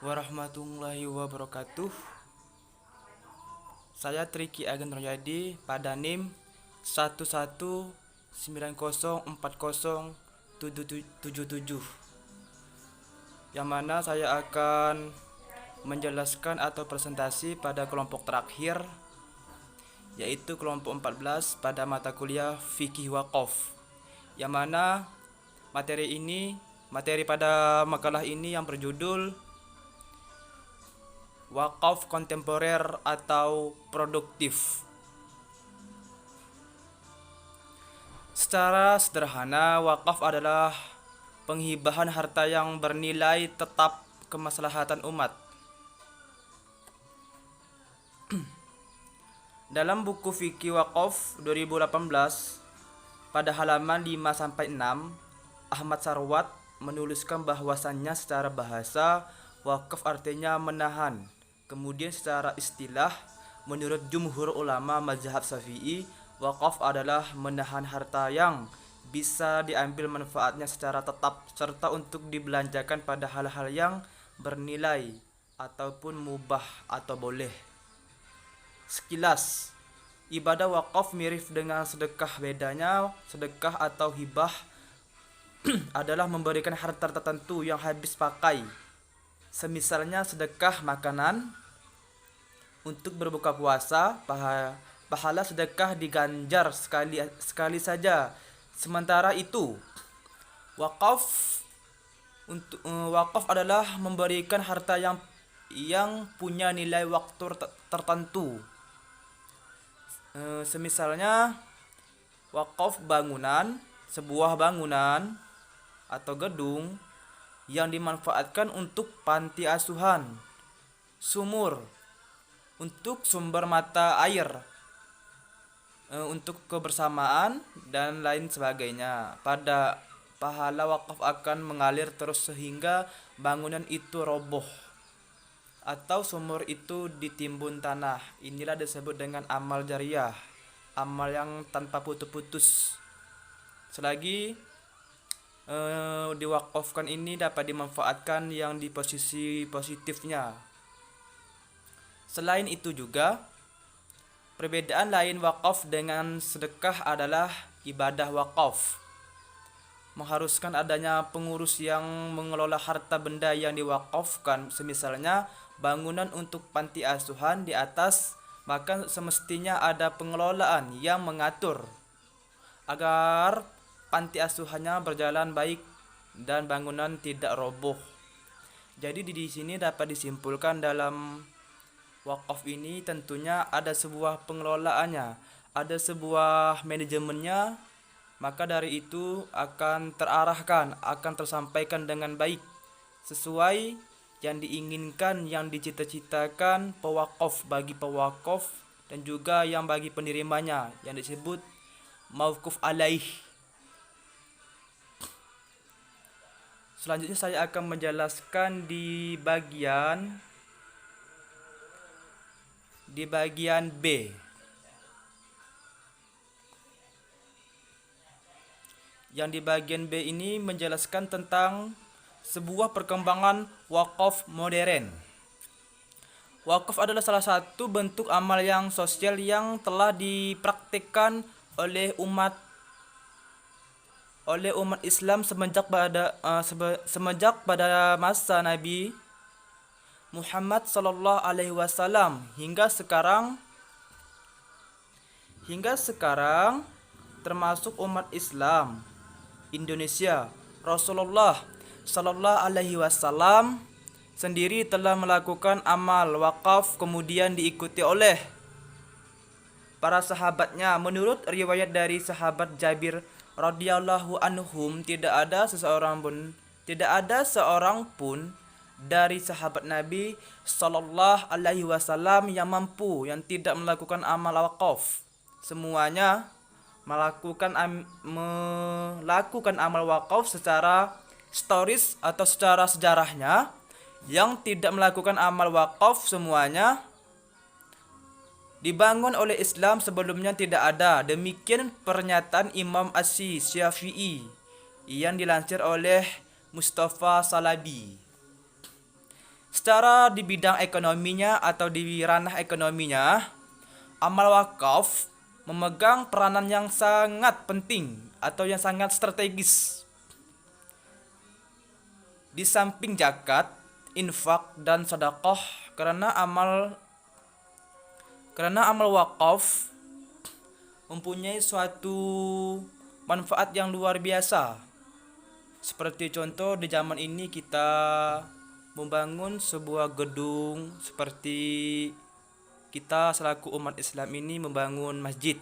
warahmatullahi wabarakatuh. Saya Triki Agen Royadi pada NIM 1190407777, yang mana saya akan menjelaskan atau presentasi pada kelompok terakhir, yaitu kelompok 14 pada mata kuliah Fikih Waqaf, yang mana materi pada makalah ini yang berjudul Wakaf kontemporer atau produktif. Secara sederhana, wakaf adalah penghibahan harta yang bernilai tetap kemaslahatan umat. Dalam buku Fikih Waqaf 2018 pada halaman 5-6, Ahmad Sarwat menuliskan bahwasannya secara bahasa wakaf artinya menahan. Kemudian secara istilah, menurut jumhur ulama mazhab Syafi'i, wakaf adalah menahan harta yang bisa diambil manfaatnya secara tetap serta untuk dibelanjakan pada hal-hal yang bernilai ataupun mubah atau boleh. Sekilas, ibadah wakaf mirip dengan sedekah. Bedanya, sedekah atau hibah adalah memberikan harta tertentu yang habis pakai. Semisalnya sedekah makanan untuk berbuka puasa, pahala sedekah diganjar sekali saja. Sementara itu, wakaf wakaf adalah memberikan harta yang punya nilai waktu tertentu. Semisalnya wakaf bangunan, sebuah bangunan atau gedung yang dimanfaatkan untuk panti asuhan, sumur untuk sumber mata air, untuk kebersamaan dan lain sebagainya. Pada pahala wakaf akan mengalir terus sehingga bangunan itu roboh atau sumur itu ditimbun tanah. Inilah disebut dengan amal jariyah, amal yang tanpa putus-putus. Selagi diwakafkan ini dapat dimanfaatkan yang di posisi positifnya. Selain itu juga, perbedaan lain wakaf dengan sedekah adalah ibadah wakaf mengharuskan adanya pengurus yang mengelola harta benda yang diwakafkan. Semisalnya bangunan untuk panti asuhan di atas, maka semestinya ada pengelolaan yang mengatur agar panti asuhannya berjalan baik dan bangunan tidak roboh. Jadi di sini dapat disimpulkan dalam wakaf ini tentunya ada sebuah pengelolaannya, ada sebuah manajemennya, maka dari itu akan terarahkan, akan tersampaikan dengan baik sesuai yang diinginkan, yang dicita-citakan pewakaf bagi pewakaf dan juga yang bagi penerimanya, yang disebut mauquf alaih. Selanjutnya saya akan menjelaskan di bagian B. Yang di bagian B ini menjelaskan tentang sebuah perkembangan wakaf modern. Wakaf adalah salah satu bentuk amal yang sosial yang telah dipraktikkan oleh umat Islam semenjak pada masa Nabi Muhammad sallallahu alaihi wasallam hingga sekarang termasuk umat Islam Indonesia. Rasulullah sallallahu alaihi wasallam sendiri telah melakukan amal wakaf kemudian diikuti oleh para sahabatnya. Menurut riwayat dari sahabat Jabir radhiyallahu anhum, tidak ada seorang pun dari sahabat Nabi sallallahu alaihi wasallam yang tidak melakukan amal wakaf. Semuanya melakukan amal wakaf secara historis atau secara sejarahnya. Yang tidak melakukan amal wakaf semuanya dibangun oleh Islam sebelumnya tidak ada. Demikian pernyataan Imam Asy-Syafi'i yang dilansir oleh Mustafa Salabi. Secara di bidang ekonominya atau di ranah ekonominya, amal wakaf memegang peranan yang sangat penting atau yang sangat strategis. Di samping zakat, infak dan sedekah, karena amal wakaf mempunyai suatu manfaat yang luar biasa. Seperti contoh di zaman ini kita membangun sebuah gedung, seperti kita selaku umat Islam ini membangun masjid.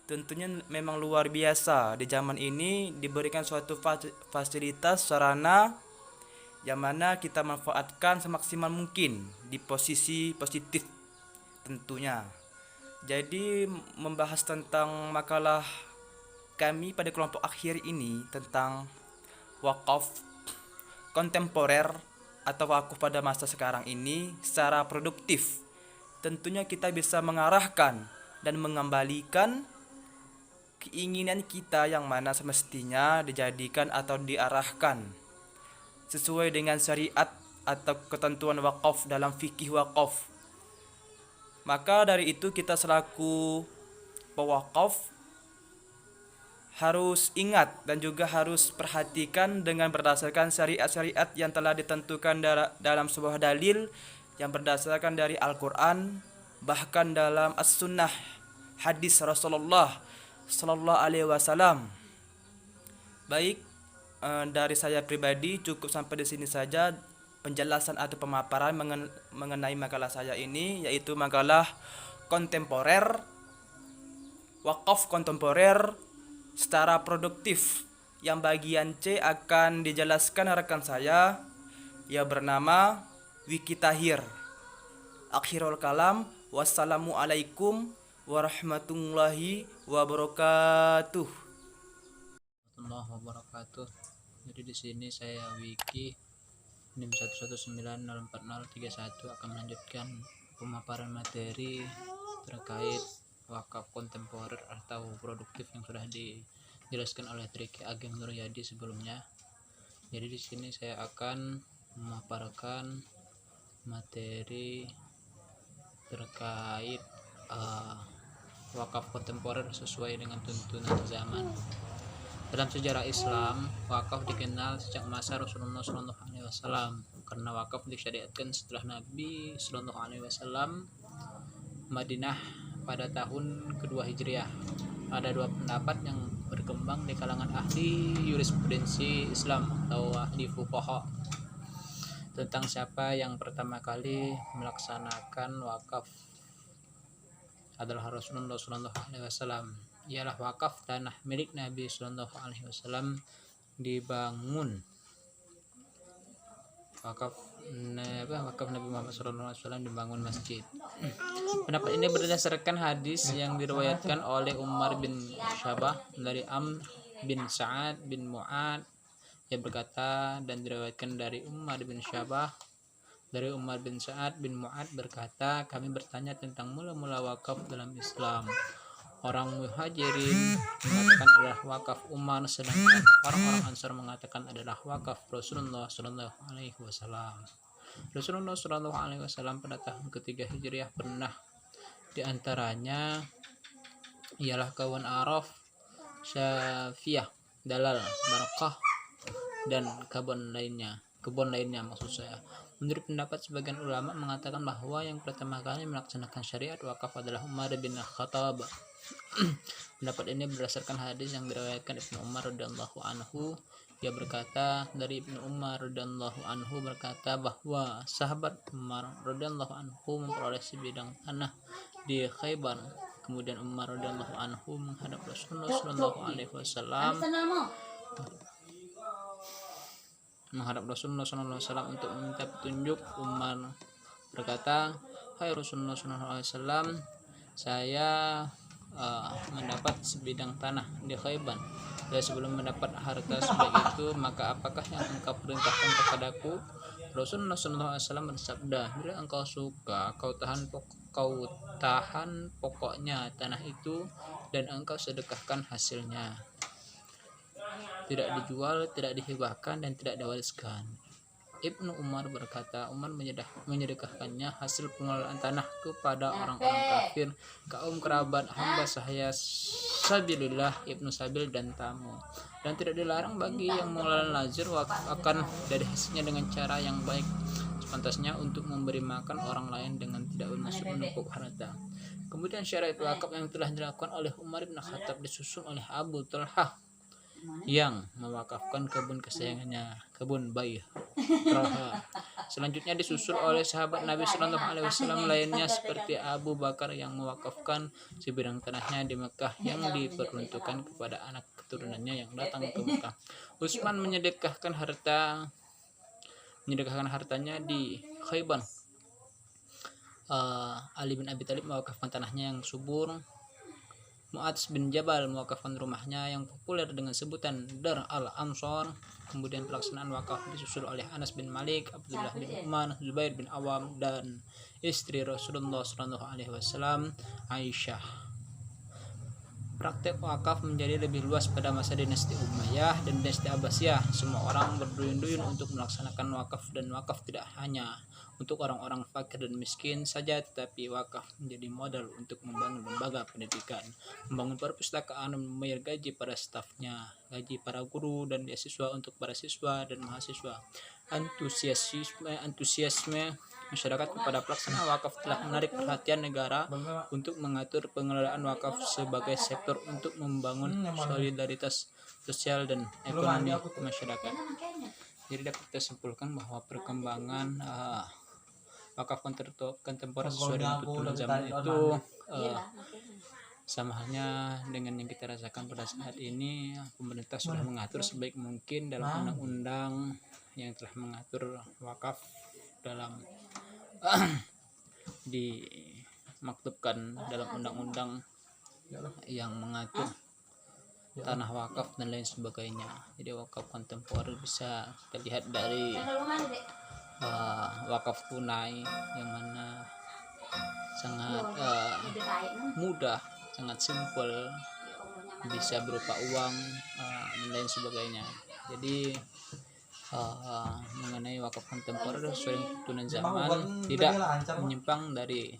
Tentunya memang luar biasa di zaman ini diberikan suatu fasilitas sarana yang mana kita manfaatkan semaksimal mungkin di posisi positif tentunya. Jadi membahas tentang makalah kami pada kelompok akhir ini tentang wakaf kontemporer atau wakaf pada masa sekarang ini secara produktif. Tentunya kita bisa mengarahkan dan mengembalikan keinginan kita yang mana semestinya dijadikan atau diarahkan sesuai dengan syariat atau ketentuan wakaf dalam fikih wakaf. Maka dari itu kita selaku pewakaf harus ingat dan juga harus perhatikan dengan berdasarkan syariat-syariat yang telah ditentukan dalam sebuah dalil yang berdasarkan dari Al-Quran, bahkan dalam As-Sunnah, hadis Rasulullah Sallallahu Alaihi Wasallam. Baik, dari saya pribadi cukup sampai di sini saja penjelasan atau pemaparan mengenai makalah saya ini, yaitu makalah kontemporer, wakaf kontemporer secara produktif, yang bagian C akan dijelaskan rekan saya yang bernama Wiki Tahir. Akhirul kalam, wassalamualaikum warahmatullahi wabarakatuh. Warahmatullahi wabarakatuh. Jadi di sini saya Wiki NIM 1190401 akan melanjutkan pemaparan materi terkait wakaf kontemporer atau produktif yang sudah dijelaskan oleh Triki Ageng Nuryadi sebelumnya. Jadi di sini saya akan memaparkan materi terkait wakaf kontemporer sesuai dengan tuntunan zaman. Dalam sejarah Islam, wakaf dikenal sejak masa Rasulullah SAW karena wakaf disyariatkan setelah Nabi SAW Madinah pada tahun kedua Hijriah. Ada dua pendapat yang berkembang di kalangan ahli jurisprudensi Islam atau ahli fuqaha tentang siapa yang pertama kali melaksanakan wakaf adalah Rasulullah SAW. Ialah wakaf tanah milik Nabi SAW dibangun. Wakaf Nabi Muhammad SAW dibangun masjid. Pendapat ini berdasarkan hadis yang diriwayatkan oleh Umar bin Syabah dari Amr bin Sa'ad bin Mu'ad yang berkata, dan diriwayatkan dari Umar bin Syabah dari Umar bin Sa'ad bin Mu'ad berkata, kami bertanya tentang mula-mula wakaf dalam Islam. Orang Muhajirin mengatakan adalah wakaf Umar, sedangkan orang-orang Ansar mengatakan adalah wakaf Rasulullah Shallallahu Alaihi Wasallam. Rasulullah Shallallahu Alaihi Wasallam pada tahun ketiga Hijriah pernah diantaranya ialah kawan Araf, Syafiyah, Dalal, Barakah, dan kebun lainnya maksud saya. Menurut pendapat sebagian ulama mengatakan bahwa yang pertama kali melaksanakan syariat wakaf adalah Umar bin Khattab. Pendapat ini berdasarkan hadis yang diriwayatkan Ibnu Umar radhiyallahu anhu. Dia berkata, dari Ibnu Umar radhiyallahu anhu berkata bahwa sahabat Umar radhiyallahu anhu memperoleh sebidang tanah di Khaybar. Kemudian Umar radhiyallahu anhu menghadap Rasulullah sallallahu alaihi wasallam untuk meminta petunjuk. Umar berkata, hai Rasulullah sallallahu alaihi wasallam, saya mendapat sebidang tanah di Khaybar, dan sebelum mendapat harta sebaik itu, maka apakah yang engkau perintahkan kepadaku? Rasulullah SAW bersabda, bila engkau suka, kau tahan pokoknya tanah itu, dan engkau sedekahkan hasilnya. Tidak dijual, tidak dihibahkan, dan tidak diwariskan. Ibnu Umar berkata, Umar menyedekahkannya hasil pengelolaan tanah kepada orang-orang kafir, kaum kerabat, hamba sahaya sabilillah, Ibnu Sabil, dan tamu. Dan tidak dilarang bagi yang mengelola nazir wakaf akan dari hasilnya dengan cara yang baik, sepantasnya untuk memberi makan orang lain dengan tidak bermaksud menumpuk harta. Kemudian syariat wakaf yang telah dilakukan oleh Umar bin Khattab disusun oleh Abu Talhah yang mewakafkan kebun kesayangannya, kebun Bayraha. Selanjutnya disusul oleh sahabat Nabi Shallallahu Alaihi Wasallam lainnya seperti Abu Bakar yang mewakafkan sebidang tanahnya di Mekah yang diperuntukkan kepada anak keturunannya yang datang ke Mekah. Utsman menyedekahkan hartanya di Khaybar. Ali bin Abi Thalib mewakafkan tanahnya yang subur. Mu'adz bin Jabal mewakafkan rumahnya yang populer dengan sebutan Dar al-Ansor. Kemudian pelaksanaan wakaf disusul oleh Anas bin Malik, Abdullah bin Umar, Zubair bin Awam, dan istri Rasulullah SAW, Aisyah. Praktek wakaf menjadi lebih luas pada masa dinasti Umayyah dan dinasti Abbasiyah. Semua orang berduyun-duyun untuk melaksanakan wakaf, dan wakaf tidak hanya untuk orang-orang fakir dan miskin saja, tetapi wakaf menjadi modal untuk membangun lembaga pendidikan, membangun perpustakaan, dan membayar gaji para stafnya, gaji para guru dan beasiswa untuk para siswa dan mahasiswa. Antusiasme masyarakat kepada pelaksana wakaf telah menarik perhatian negara untuk mengatur pengelolaan wakaf sebagai sektor untuk membangun solidaritas sosial dan ekonomi masyarakat. Jadi dapat kita simpulkan bahwa perkembangan wakaf kontemporer sesuai dengan tuntunan zaman itu sama halnya dengan yang kita rasakan pada saat ini. Pemerintah sudah mengatur sebaik mungkin dalam undang-undang yang telah mengatur wakaf, dalam dimaktubkan dalam undang-undang yang mengatur tanah wakaf dan lain sebagainya. Jadi wakaf kontemporer bisa kita lihat dari wakaf tunai yang mana sangat mudah, sangat simpel, bisa berupa uang dan lain sebagainya. Jadi mengenai wakaf kontemporer sesuai tuntunan zaman, tidak menyimpang dari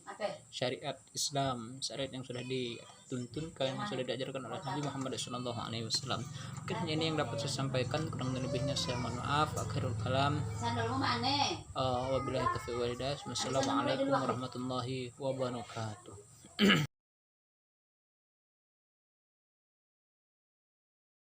syariat Islam, syariat yang sudah dituntunkan, yang sudah diajarkan oleh Nabi Muhammad SAW. Mungkin ini yang dapat saya sampaikan, kurang lebihnya saya mohon maaf. Akhirul kalam, wabillahi taufiq wal hidayah. Wassalamualaikum warahmatullahi wabarakatuh.